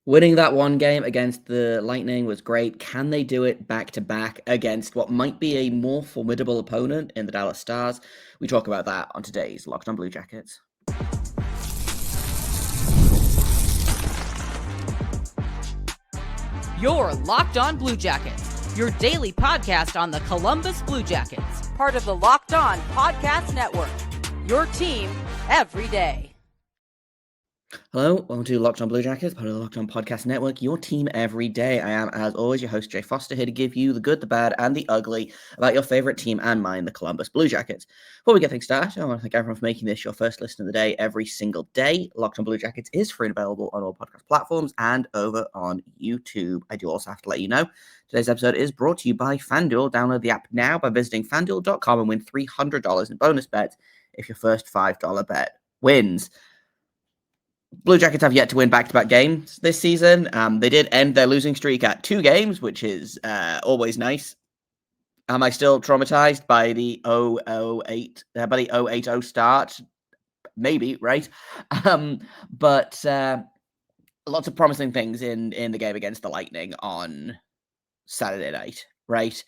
Winning that one game against the Lightning was great. Can they do it back to back against what might be a more formidable opponent in the Dallas Stars? We talk about that on today's Locked On Blue Jackets. You're Locked On Blue Jackets, your daily podcast on the Columbus Blue Jackets, part of the Locked On Podcast Network, your team every day. Hello, welcome to Locked On Blue Jackets, part of the Locked On Podcast Network, your team every day. I am, as always, your host, Jay Foster, here to give you the good, the bad, and the ugly about your favorite team and mine, the Columbus Blue Jackets. Before we get things started, I want to thank everyone for making this your first listen of the day every single day. Locked On Blue Jackets is free and available on all podcast platforms and over on YouTube. I do also have to let you know, today's episode is brought to you by FanDuel. Download the app now by visiting FanDuel.com and win $300 in bonus bets if your first $5 bet wins. Blue Jackets have yet to win back-to-back games this season. They did end their losing streak at 2 games, which is always nice. Am I still traumatized by the 080 start? Maybe, right? But lots of promising things in the game against the Lightning on Saturday night, right?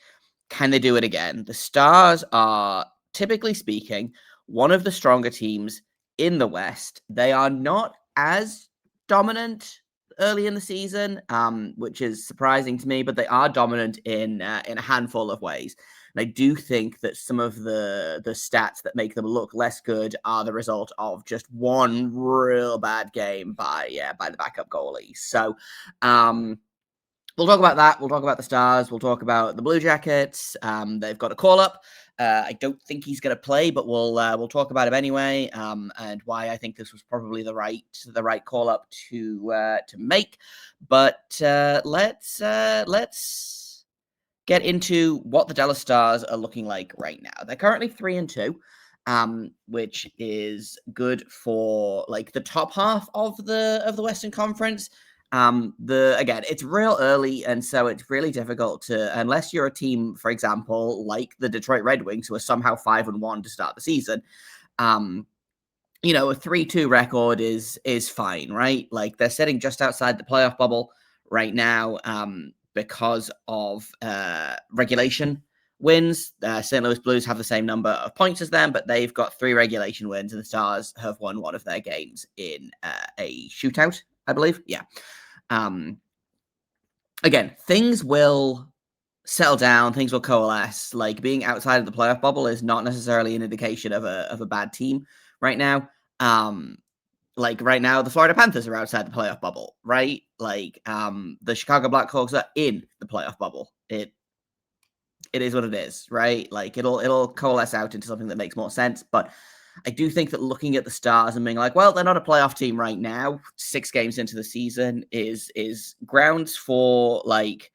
Can they do it again? The Stars are, typically speaking, one of the stronger teams in the West. They are not as dominant early in the season, which is surprising to me, but they are dominant in a handful of ways. And I do think that some of the stats that make them look less good are the result of just one real bad game by the backup goalie. So we'll talk about that. We'll talk about the Stars. We'll talk about the Blue Jackets. They've got a call-up. I don't think he's going to play, but we'll talk about him anyway, and why I think this was probably the right call-up to make. But let's get into what the Dallas Stars are looking like right now. They're currently 3-2. Which is good for like the top half of the Western Conference. Again, it's real early, and so it's really difficult to, unless you're a team, for example, like the Detroit Red Wings, who are somehow 5-1 to start the season. A 3-2 record is fine, right? Like they're sitting just outside the playoff bubble right now, because of regulation wins. St. Louis Blues have the same number of points as them, but they've got 3 regulation wins, and the Stars have won one of their games in a shootout, I believe. Yeah. Again, things will settle down, things will coalesce. Like being outside of the playoff bubble is not necessarily an indication of a bad team right now. Like right now, the Florida Panthers are outside the playoff bubble, right? Like the Chicago Blackhawks are in the playoff bubble. It is what it is, right? Like it'll coalesce out into something that makes more sense. But I do think that looking at the Stars and being like, well, they're not a playoff team right now, 6 games into the season is grounds for like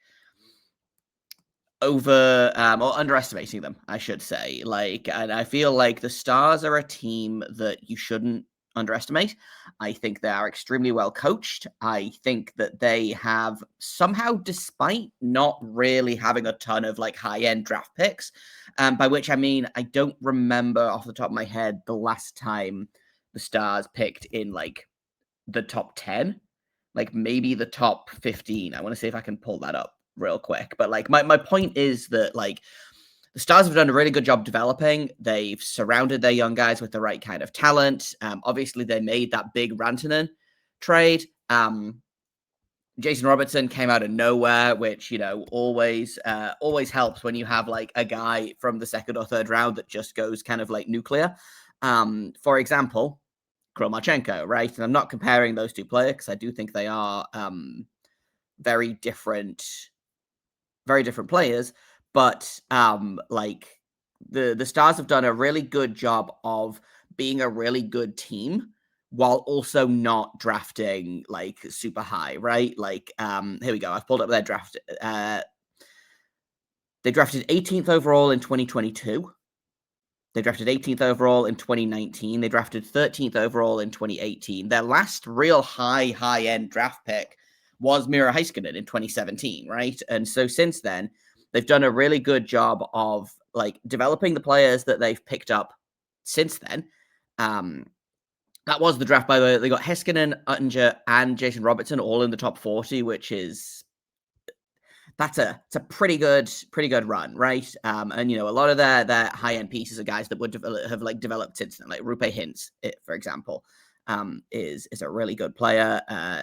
over or underestimating them, I should say. Like, and I feel like the Stars are a team that you shouldn't underestimate. I think they are extremely well coached. I think that they have somehow, despite not really having a ton of like high-end draft picks, by which I mean I don't remember off the top of my head the last time the Stars picked in like the top 10, like maybe the top 15. I want to see if I can pull that up real quick. But like my point is that like the Stars have done a really good job developing. They've surrounded their young guys with the right kind of talent. Obviously, they made that big Rantanen trade. Jason Robertson came out of nowhere, which, always helps when you have like a guy from the second or third round that just goes kind of like nuclear. For example, Kromachenko, right? And I'm not comparing those two players because I do think they are very different players. But like the Stars have done a really good job of being a really good team while also not drafting like super high, right? Like here we go. I've pulled up their draft. They drafted 18th overall in 2022. They drafted 18th overall in 2019. They drafted 13th overall in 2018. Their last real high-end draft pick was Miro Heiskanen in 2017, right? And so since then, they've done a really good job of like developing the players that they've picked up since then. That was the draft, by the way. They got Heiskanen, Uttinger, and Jason Robertson all in the top 40, which is it's a pretty good run, right? And a lot of their high end pieces are guys that would have like developed since then, like Rupe Hintz, for example, is a really good player.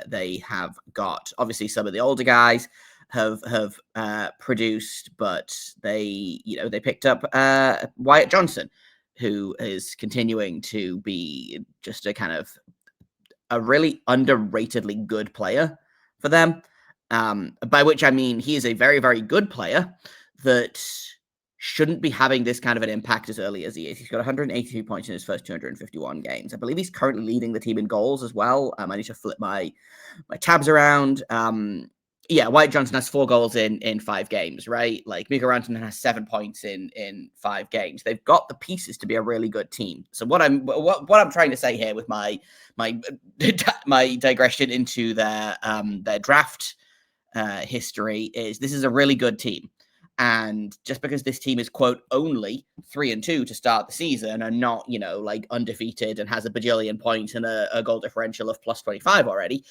They have got obviously some of the older guys have produced, but they picked up Wyatt Johnson, who is continuing to be just a kind of a really underratedly good player for them. By which I mean he is a very, very good player that shouldn't be having this kind of an impact as early as he is. He's got 183 points in his first 251 games. I believe he's currently leading the team in goals as well. I need to flip my tabs around. Wyatt Johnson has 4 goals in 5 games, right? Like Mikko Rantanen has 7 points in 5 games. They've got the pieces to be a really good team. So what I'm trying to say here with my digression into their draft history is this is a really good team. And just because this team is, quote, only 3-2 to start the season and not, like undefeated and has a bajillion points and a goal differential of plus 25 already,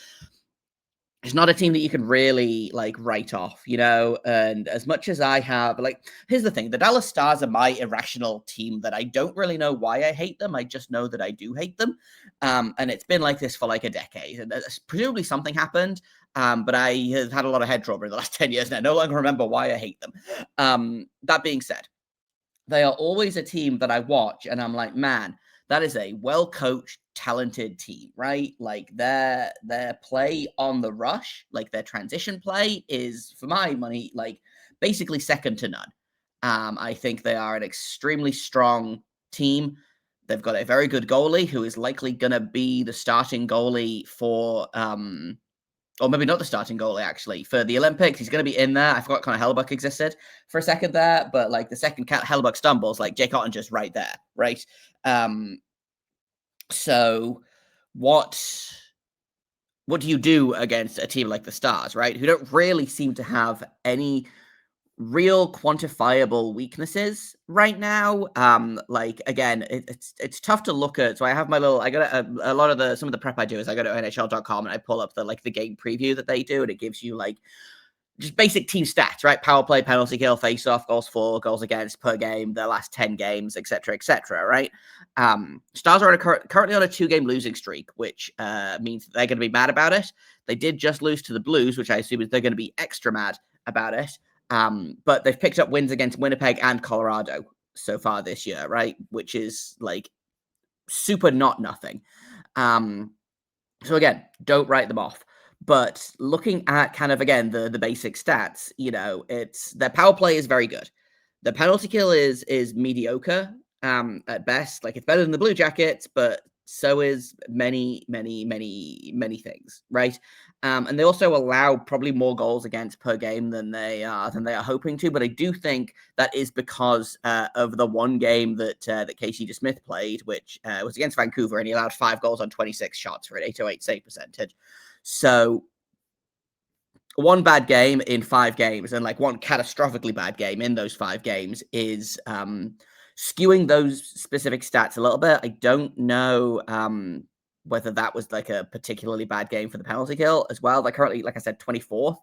it's not a team that you can really like write off, and as much as I have here's the thing, the Dallas Stars are my irrational team that I don't really know why I hate them. I just know that I do hate them. And it's been like this for like a decade, and presumably something happened. But I have had a lot of head trauma in the last 10 years and I no longer remember why I hate them. That being said, they are always a team that I watch and I'm like, man, that is a well-coached, talented team, right? Like their play on the rush, like their transition play is, for my money, like basically second to none. I think they are an extremely strong team. They've got a very good goalie who is likely going to be the starting goalie for, or maybe not the starting goalie, actually, for the Olympics. He's going to be in there. I forgot Connor Hellebuck existed for a second there, but like the second Hellebuck stumbles, like Jake Ottinger's right there, right? So what do you do against a team like the Stars, right? Who don't really seem to have any real quantifiable weaknesses right now. Like again, it's tough to look at. So I have I got a lot of some of the prep I do is I go to NHL.com and I pull up the game preview that they do, and it gives you like just basic team stats, right? Power play, penalty kill, face off, goals for, goals against per game, their last 10 games, etc., right? Stars are currently on a 2-game losing streak, which means that they're going to be mad about it. They did just lose to the Blues, which I assume is they're going to be extra mad about it. But they've picked up wins against Winnipeg and Colorado so far this year, right? Which is like super not nothing. So again, don't write them off. But looking at kind of, again, the basic stats, it's their power play is very good. The penalty kill is mediocre at best. Like it's better than the Blue Jackets, but so is many things, right? And they also allow probably more goals against per game than they are hoping to. But I do think that is because of the one game that Casey DeSmith played, which was against Vancouver, and he allowed 5 goals on 26 shots for an 808 save percentage. So one bad game in 5 games and like one catastrophically bad game in those 5 games is skewing those specific stats a little bit. I don't know whether that was like a particularly bad game for the penalty kill as well. They're currently, like I said, 24th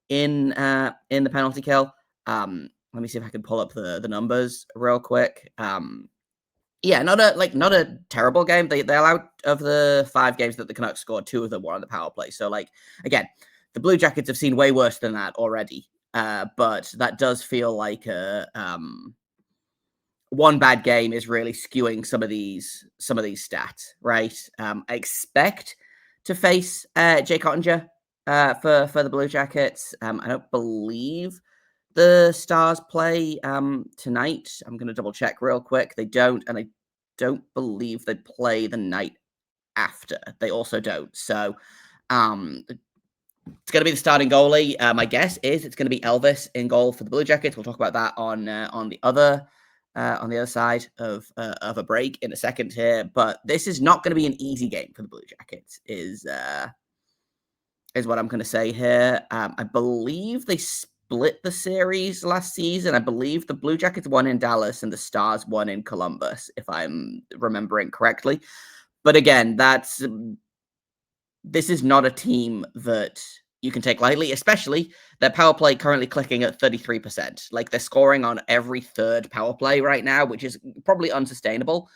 in the penalty kill. Let me see if I can pull up the numbers real quick. Yeah, not a terrible game. They allowed, of the 5 games that the Canucks scored, 2 of them were on the power play. So like again, the Blue Jackets have seen way worse than that already. But that does feel like one bad game is really skewing some of these stats, right? I expect to face Jake Ottinger for the Blue Jackets. I don't believe the Stars play tonight. I'm going to double check real quick. They don't, and I don't believe they play the night after. They also don't. So it's going to be the starting goalie. My guess is it's going to be Elvis in goal for the Blue Jackets. We'll talk about that on the other side of a break in a second here. But this is not going to be an easy game for the Blue Jackets. Is what I'm going to say here. I believe they split the series last season. I believe the Blue Jackets won in Dallas and the Stars won in Columbus, if I'm remembering correctly. But again, this is not a team that you can take lightly, especially their power play currently clicking at 33%. Like, they're scoring on every third power play right now, which is probably unsustainable.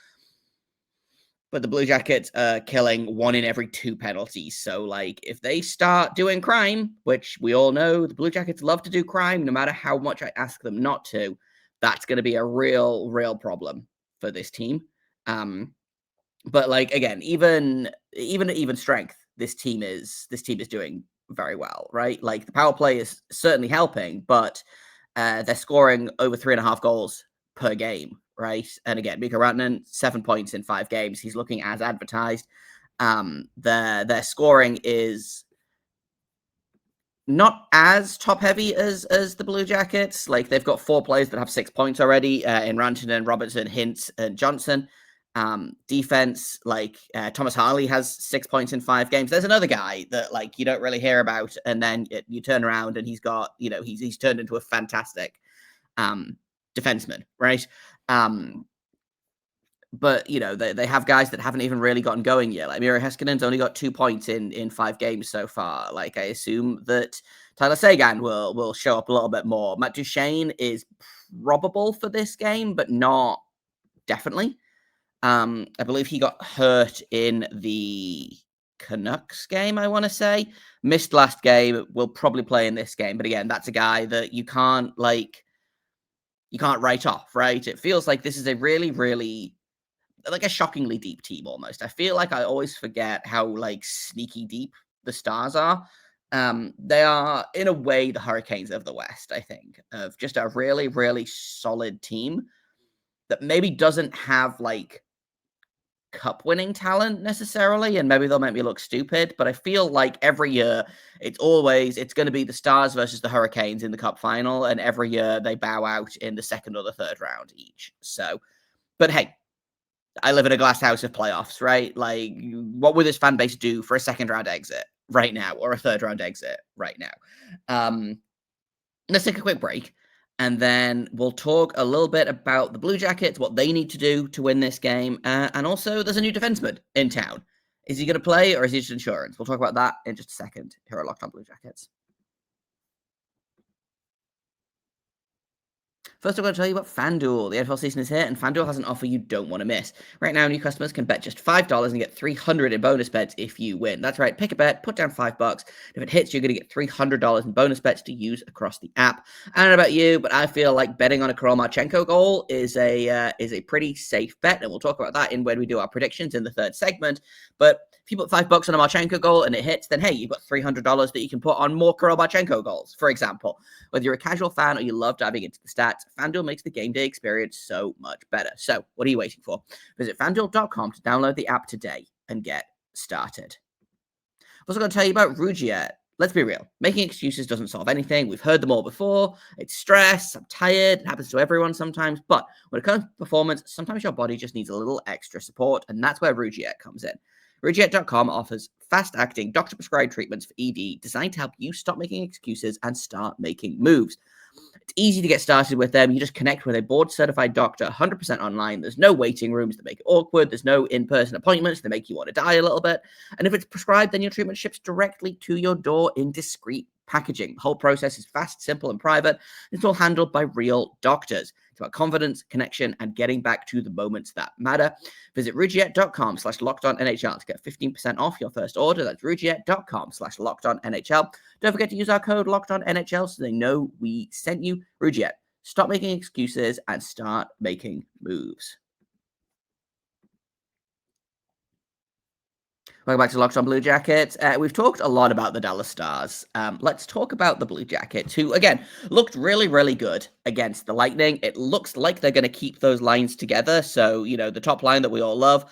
But the Blue Jackets are killing 1 in every 2 penalties. So, like, if they start doing crime, which we all know the Blue Jackets love to do crime, no matter how much I ask them not to, that's going to be a real problem for this team. But like, again, even at even strength, this team is doing very well, right? Like, the power play is certainly helping, but they're scoring over 3.5 goals per game, right? And again, Mikko Rantanen, 7 points in 5 games. He's looking as advertised. Their scoring is not as top heavy as the Blue Jackets. Like, they've got 4 players that have 6 points already in Rantanen, Robertson, Hintz, and Johnson. Defense, like, Thomas Harley has 6 points in 5 games. There's another guy that, like, you don't really hear about, and then you turn around and he's got, he's turned into a fantastic defenseman, right? But they have guys that haven't even really gotten going yet. Like, Miro Heskinen's only got 2 points in 5 games so far. Like, I assume that Tyler Seguin will show up a little bit more. Matt Duchene is probable for this game, but not definitely. I believe he got hurt in the Canucks game, I want to say. Missed last game, will probably play in this game. But again, that's a guy that you can't write off, right? It feels like this is a really, like, a shockingly deep team almost. I feel like I always forget how, like, sneaky deep the Stars are. They are, in a way, the Hurricanes of the West, I think, of just a really solid team that maybe doesn't have, like, cup winning talent necessarily, and maybe they'll make me look stupid, but I feel like every year it's going to be the Stars versus the Hurricanes in the cup final, and every year they bow out in the second or the third round each. So, but hey, I live in a glass house of playoffs, right? Like, what would this fan base do for a second round exit right now, or a third round exit right now? Let's take a quick break, and then we'll talk a little bit about the Blue Jackets, what they need to do to win this game, and also there's a new defenseman in town. Is he going to play, or is he just insurance? We'll talk about that in just a second here at Locked On Blue Jackets. First, I'm going to tell you about FanDuel. The NFL season is here, and FanDuel has an offer you don't want to miss. Right now, new customers can bet just $5 and get $300 in bonus bets if you win. That's right, pick a bet, put down $5. If it hits, you're going to get $300 in bonus bets to use across the app. I don't know about you, but I feel like betting on a Marchenko goal is a pretty safe bet, and we'll talk about that when we do our predictions in the third segment. But if you put $5 on a Marchenko goal and it hits, then hey, you've got $300 that you can put on more Marchenko goals, for example. Whether you're a casual fan or you love diving into the stats, FanDuel makes the game day experience so much better. So, what are you waiting for? Visit FanDuel.com to download the app today and get started. I'm also going to tell you about Rugiet. Let's be real. Making excuses doesn't solve anything. We've heard them all before. It's stress. I'm tired. It happens to everyone sometimes. But when it comes to performance, sometimes your body just needs a little extra support, and that's where Rugiet comes in. Rugiet.com offers fast-acting, doctor-prescribed treatments for ED designed to help you stop making excuses and start making moves. It's easy to get started with them. You just connect with a board-certified doctor 100% online. There's no waiting rooms that make it awkward. There's no in-person appointments that make you want to die a little bit. And if it's prescribed, then your treatment ships directly to your door in discreet packaging. The whole process is fast, simple, and private. It's all handled by real doctors. It's about confidence, connection, and getting back to the moments that matter. Visit Rugiet.com/LockedOnNHL to get 15% off your first order. That's Rugiet.com/LockedOnNHL. Don't forget to use our code LockedOnNHL so they know we sent you. Rugiet, stop making excuses and start making moves. Welcome back to Locked On Blue Jackets. We've talked a lot about the Dallas Stars. Let's talk about the Blue Jackets, who, again, looked really good against the Lightning. It looks like they're going to keep those lines together. So, the top line that we all love,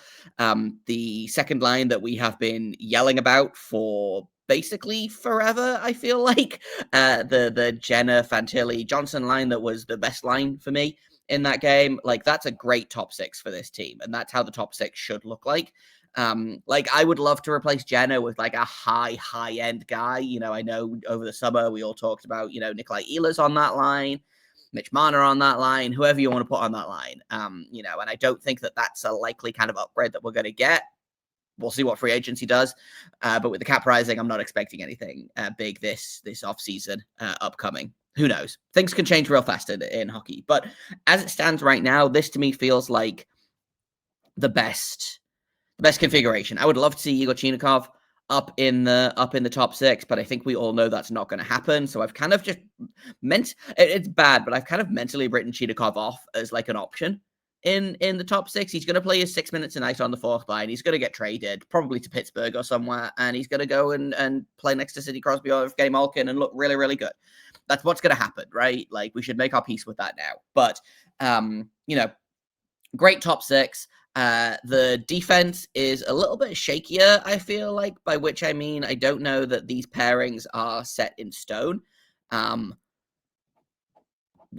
the second line that we have been yelling about for basically forever, I feel like, the Jenner, Fantilli, Johnson line that was the best line for me in that game. Like, that's a great top six for this team, and that's how the top six should look like. I would love to replace Jenner with like a high end guy. I know over the summer we all talked about, Nikolai Ehlers on that line, Mitch Marner on that line, whoever you want to put on that line. And I don't think that that's a likely kind of upgrade that we're going to get. we'll see what free agency does. But with the cap rising, I'm not expecting anything big this offseason upcoming. Who knows? Things can change real fast in hockey. But as it stands right now, this to me feels like the best configuration. I would love to see Igor Chinikov up in the top 6, but I think we all know that's not going to happen. So I've kind of just it's bad, but I've kind of mentally written Chinikov off as like an option in the top 6. He's going to play his 6 minutes a night on the fourth line. He's going to get traded probably to Pittsburgh or somewhere, and he's going to go and play next to Sidney Crosby or Evgeny Malkin and look really, really good. That's what's going to happen, right? Like, we should make our peace with that now. But great top 6. The defense is a little bit shakier, I feel like, by which I mean I don't know that these pairings are set in stone. We'll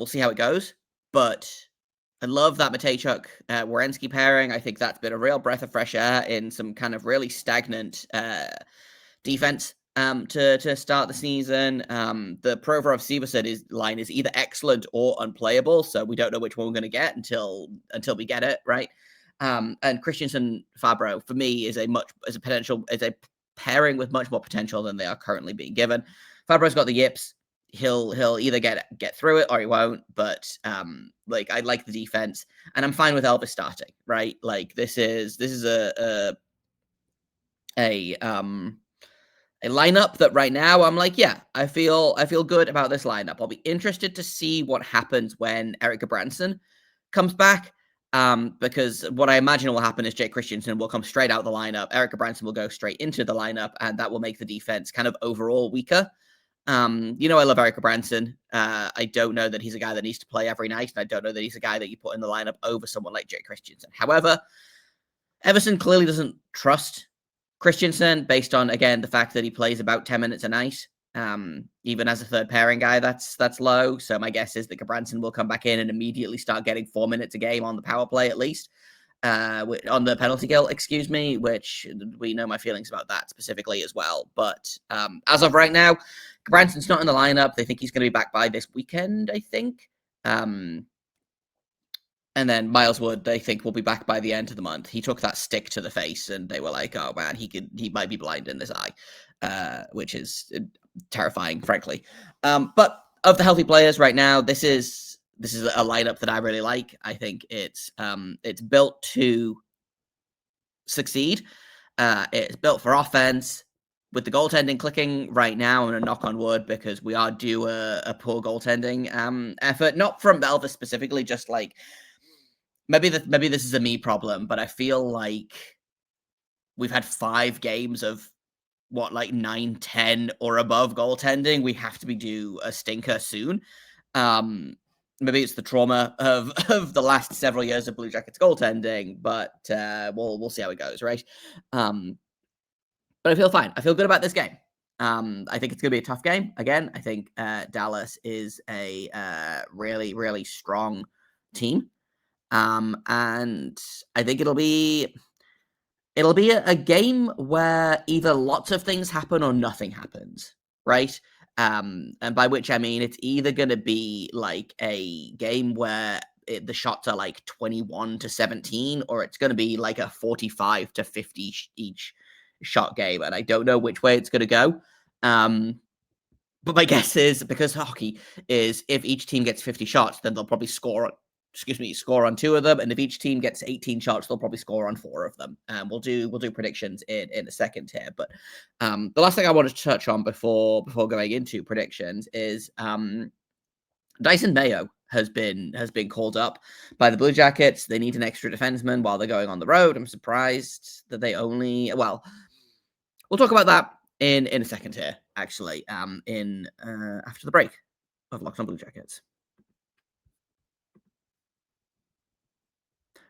see how it goes, but I love that Matejchuk Werenski pairing. I think that's been a real breath of fresh air in some kind of really stagnant defense to start the season. The Provorov-Severson line is either excellent or unplayable, so we don't know which one we're going to get until we get it, right? And Christensen Fabro for me is a pairing with much more potential than they are currently being given. Fabro's got the yips. He'll either get through it or he won't. But I like the defense, and I'm fine with Elvis starting. Right, like this is a lineup that right now I'm like, yeah, I feel good about this lineup. I'll be interested to see what happens when Erik Gudbranson comes back. Because what I imagine will happen is Jake Christensen will come straight out the lineup. Erik Gudbranson will go straight into the lineup, and that will make the defense kind of overall weaker. I love Erik Gudbranson. I don't know that he's a guy that needs to play every night, and I don't know that he's a guy that you put in the lineup over someone like Jake Christensen. However, Everson clearly doesn't trust Christensen based on, again, the fact that he plays about 10 minutes a night. Even as a third pairing guy, that's low. So my guess is that Gudbranson will come back in and immediately start getting 4 minutes a game on the power play, at least on the penalty kill, excuse me, which we know my feelings about that specifically as well. But as of right now, Gudbranson's not in the lineup. They think he's going to be back by this weekend, I think. And then Miles Wood, they think, will be back by the end of the month. He took that stick to the face, and they were like, "Oh man, he might be blind in this eye," which is terrifying, frankly. But of the healthy players right now, this is a lineup that I really like. I think it's built to succeed. It's built for offense. With the goaltending clicking right now, I'm going to knock on wood because we are due a poor goaltending effort. Not from Elvis specifically, just like maybe this is a me problem, but I feel like we've had 5 games of 9, 10 or above goaltending. We have to be due a stinker soon. Maybe it's the trauma of the last several years of Blue Jackets goaltending, but we'll see how it goes, right? But I feel fine. I feel good about this game. I think it's going to be a tough game. Again, I think Dallas is a really, really strong team. And I think it'll be a game where either lots of things happen or nothing happens, right? And by which I mean it's either going to be like a game where the shots are like 21-17, or it's going to be like a 45-50 each shot game, and I don't know which way it's going to go. But my guess is, because hockey is, if each team gets 50 shots, then they'll probably score on 2 of them, and if each team gets 18 shots, they'll probably score on 4 of them. We'll do predictions in a second here, but the last thing I wanted to touch on before going into predictions is Dysin Mayo has been called up by the Blue Jackets. They need an extra defenseman while they're going on the road. I'm surprised that they only we'll talk about that in a second here, actually, after the break of Locked On Blue Jackets.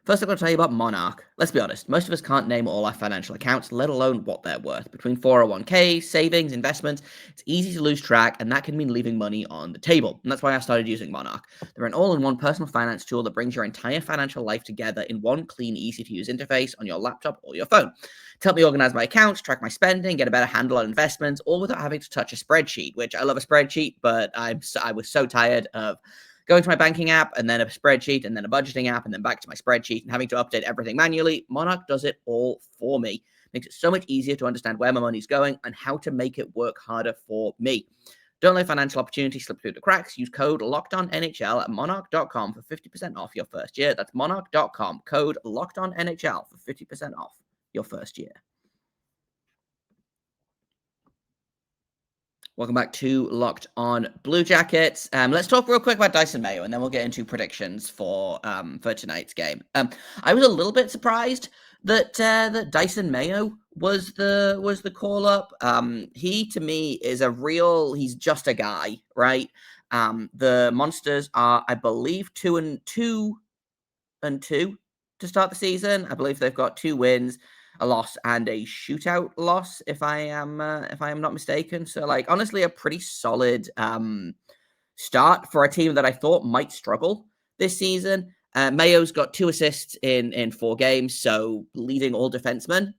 First, I'm going to tell you about Monarch. Let's be honest, most of us can't name all our financial accounts, let alone what they're worth. Between 401k, savings, investments, it's easy to lose track, and that can mean leaving money on the table. And that's why I started using Monarch. They're an all-in-one personal finance tool that brings your entire financial life together in one clean, easy-to-use interface on your laptop or your phone. To help me organize my accounts, track my spending, get a better handle on investments, all without having to touch a spreadsheet, which I love a spreadsheet, but I was so tired of going to my banking app and then a spreadsheet and then a budgeting app and then back to my spreadsheet and having to update everything manually. Monarch does it all for me. Makes it so much easier to understand where my money's going and how to make it work harder for me. Don't let financial opportunity slip through the cracks. Use code LOCKEDONNHL at monarch.com for 50% off your first year. That's monarch.com, code LOCKEDONNHL for 50% off your first year. Welcome back to Locked On Blue Jackets. Let's talk real quick about Dysin Mayo, and then we'll get into predictions for tonight's game. I was a little bit surprised that that Dysin Mayo was the call up. He to me is he's just a guy, right? The Monsters are, I believe, 2-2 to start the season. I believe they've got 2 wins, a loss, and a shootout loss, if I am not mistaken. So, like, honestly, a pretty solid start for a team that I thought might struggle this season. Mayo's got 2 assists in 4 games, so leading all defensemen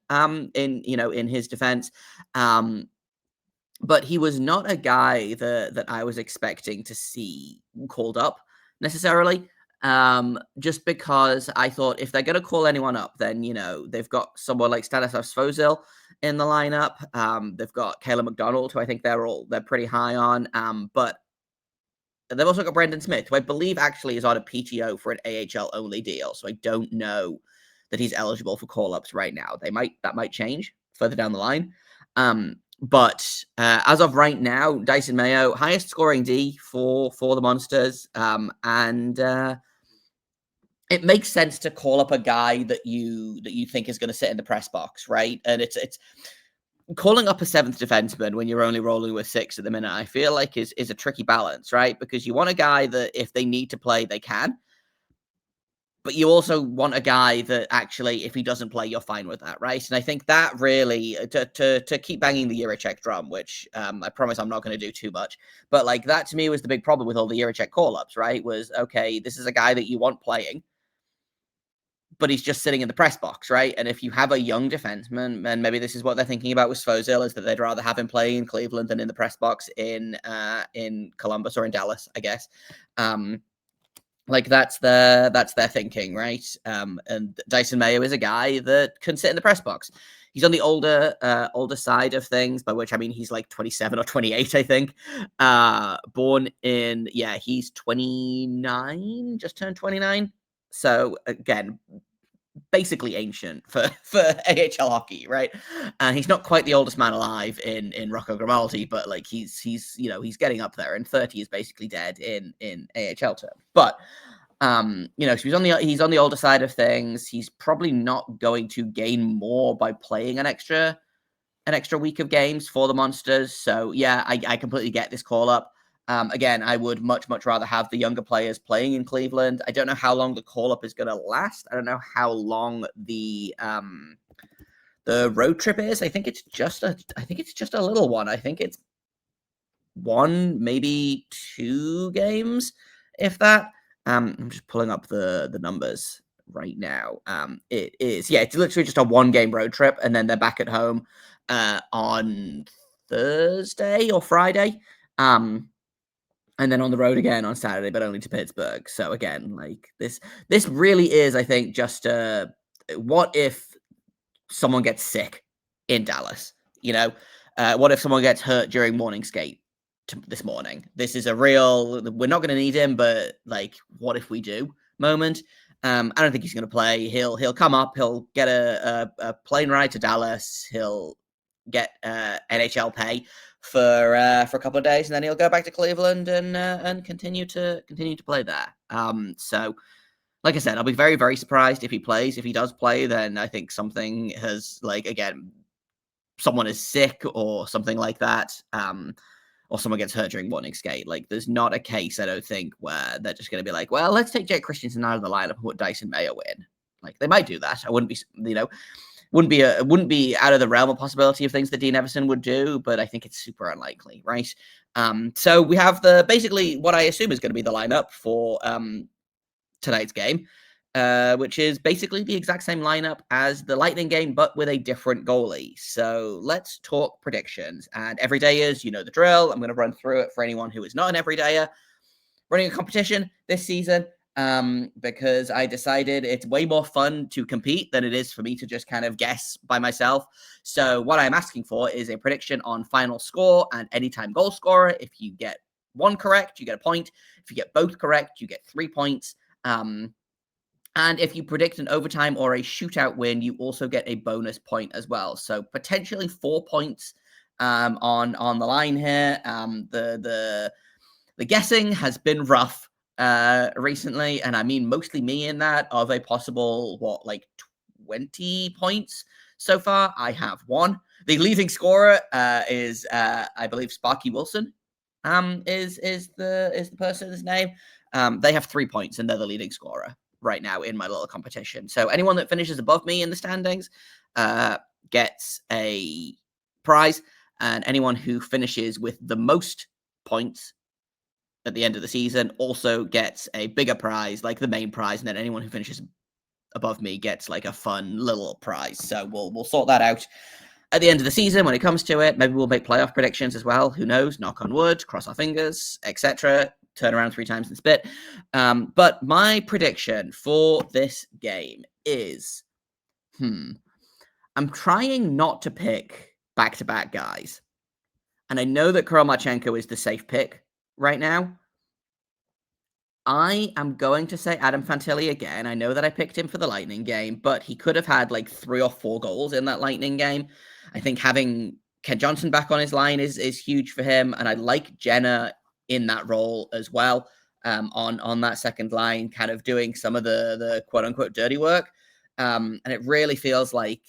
in his defense. But he was not a guy that I was expecting to see called up necessarily. Just because I thought if they're going to call anyone up, then, they've got someone like Stanislav Svozil in the lineup. They've got Kayla McDonald, who I think they're pretty high on. But they've also got Brendan Smith, who I believe actually is on a PTO for an AHL only deal. So I don't know that he's eligible for call-ups right now. That might change further down the line. But as of right now, Dysin Mayo, highest scoring D for the Monsters. And it makes sense to call up a guy that you think is going to sit in the press box, right? And it's calling up a 7th defenseman when you're only rolling with 6 at the minute, I feel like is a tricky balance, right? Because you want a guy that if they need to play, they can. But you also want a guy that actually, if he doesn't play, you're fine with that, right? And I think that really, to keep banging the Jiricek drum, which I promise I'm not going to do too much, but like that to me was the big problem with all the Jiricek call-ups, right? Was, okay, this is a guy that you want playing, but he's just sitting in the press box, right? And if you have a young defenseman, and maybe this is what they're thinking about with Svozil, is that they'd rather have him playing in Cleveland than in the press box in Columbus or in Dallas, I guess. Like that's their thinking, right? And Dysin Mayo is a guy that can sit in the press box. He's on the older side of things, by which I mean he's like 27 or 28, I think. He's 29, just turned 29. So again, basically ancient for AHL hockey, right? And he's not quite the oldest man alive in Rocco Grimaldi, but like he's getting up there, and 30 is basically dead in AHL terms. But so he's on the older side of things. He's probably not going to gain more by playing an extra week of games for the Monsters. So yeah, I completely get this call up. Again, I would much rather have the younger players playing in Cleveland. I don't know how long the call-up is going to last. I don't know how long the road trip is. I think it's just a little one. I think it's 1, maybe 2 games, if that. I'm just pulling up the numbers right now. It's literally just a 1-game road trip, and then they're back at home on Thursday or Friday. And then on the road again on Saturday, but only to Pittsburgh. So again, like this really is, I think, just what if someone gets sick in Dallas? What if someone gets hurt during morning skate this morning? This is a real, we're not going to need him, but like, what if we do moment? I don't think he's going to play. He'll come up. He'll get a plane ride to Dallas. He'll get NHL pay for a couple of days, and then he'll go back to Cleveland and continue to play there. So, like I said, I'll be very, very surprised if he plays. If he does play, then I think something has, like, again, someone is sick or something like that, or someone gets hurt during morning skate. Like, there's not a case, I don't think, where they're just going to be like, well, let's take Jake Christensen out of the lineup and put Dysin Mayo in. Like, they might do that. I wouldn't be, wouldn't be out of the realm of possibility of things that Dean Everson would do, but I think it's super unlikely, right? So we have basically what I assume is going to be the lineup for tonight's game, which is basically the exact same lineup as the Lightning game, but with a different goalie. So let's talk predictions. And everydayers, you know the drill. I'm going to run through it for anyone who is not an everydayer running a competition this season. because I decided it's way more fun to compete than it is for me to just kind of guess by myself. So what I'm asking for is a prediction on final score and anytime goal scorer. If you get one correct, you get a point. If you get both correct, you get 3 points. And if you predict an overtime or a shootout win, you also get a bonus point as well. So potentially 4 points on the line here. The guessing has been rough recently, and I mean mostly me in that, of a possible 20 points so far. I have 1. The leading scorer is I believe Sparky Wilson. Is the person's name. They have 3 points and they're the leading scorer right now in my little competition. So anyone that finishes above me in the standings gets a prize, and anyone who finishes with the most points at the end of the season also gets a bigger prize, like the main prize, and then anyone who finishes above me gets like a fun little prize. So we'll sort that out at the end of the season when it comes to it. Maybe we'll make playoff predictions as well. Who knows? Knock on wood, cross our fingers, etc. Turn around 3 times and spit. But my prediction for this game is, I'm trying not to pick back-to-back guys. And I know that Koromachenko is the safe pick right now. I am going to say Adam Fantilli again. I know that I picked him for the Lightning game, but he could have had like 3 or 4 goals in that Lightning game. I think having Ken Johnson back on his line is huge for him, and I like Jenna in that role as well, on that second line, kind of doing some of the quote unquote dirty work. And it really feels like,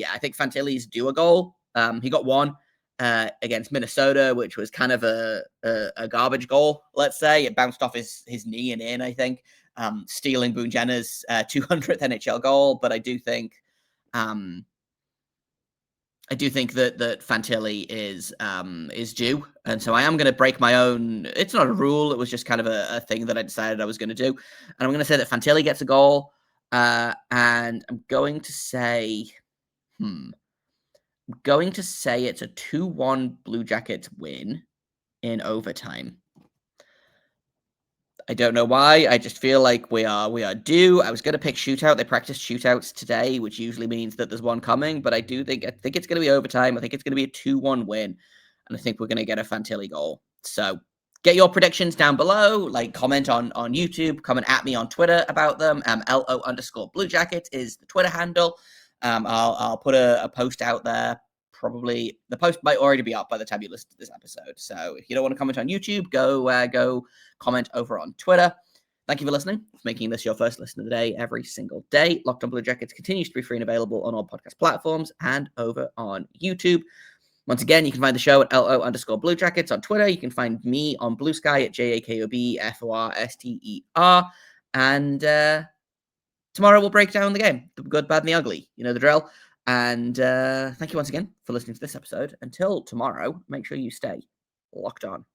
I think Fantilli's due a goal. He got 1 against Minnesota, which was kind of a garbage goal, let's say. It bounced off his knee and in, I think, stealing Boone Jenner's 200th NHL goal. But I do think that Fantilli is due, and so I am going to break my own. It's not a rule; it was just kind of a thing that I decided I was going to do, and I'm going to say that Fantilli gets a goal, and I'm going to say, it's a 2-1 Blue Jackets win in overtime. I don't know why. I just feel like we are due. I was going to pick shootout. They practiced shootouts today, which usually means that there's one coming. But I think it's going to be overtime. I think it's going to be a 2-1 win, and I think we're going to get a Fantilli goal. So get your predictions down below. Like, comment on YouTube. Comment at me on Twitter about them. LO_Blue Jackets is the Twitter handle. I'll put a post out there. Probably the post might already be up by the time you listen to this episode. So if you don't want to comment on YouTube, go comment over on Twitter. Thank you for listening, for making this your first listen of the day every single day. Locked On Blue Jackets continues to be free and available on all podcast platforms and over on YouTube. Once again, you can find the show at LO_Blue Jackets on Twitter. You can find me on Blue Sky at JAKOBFORSTER. And tomorrow we'll break down the game, the good, bad, and the ugly. You know the drill. And thank you once again for listening to this episode. Until tomorrow, make sure you stay locked on.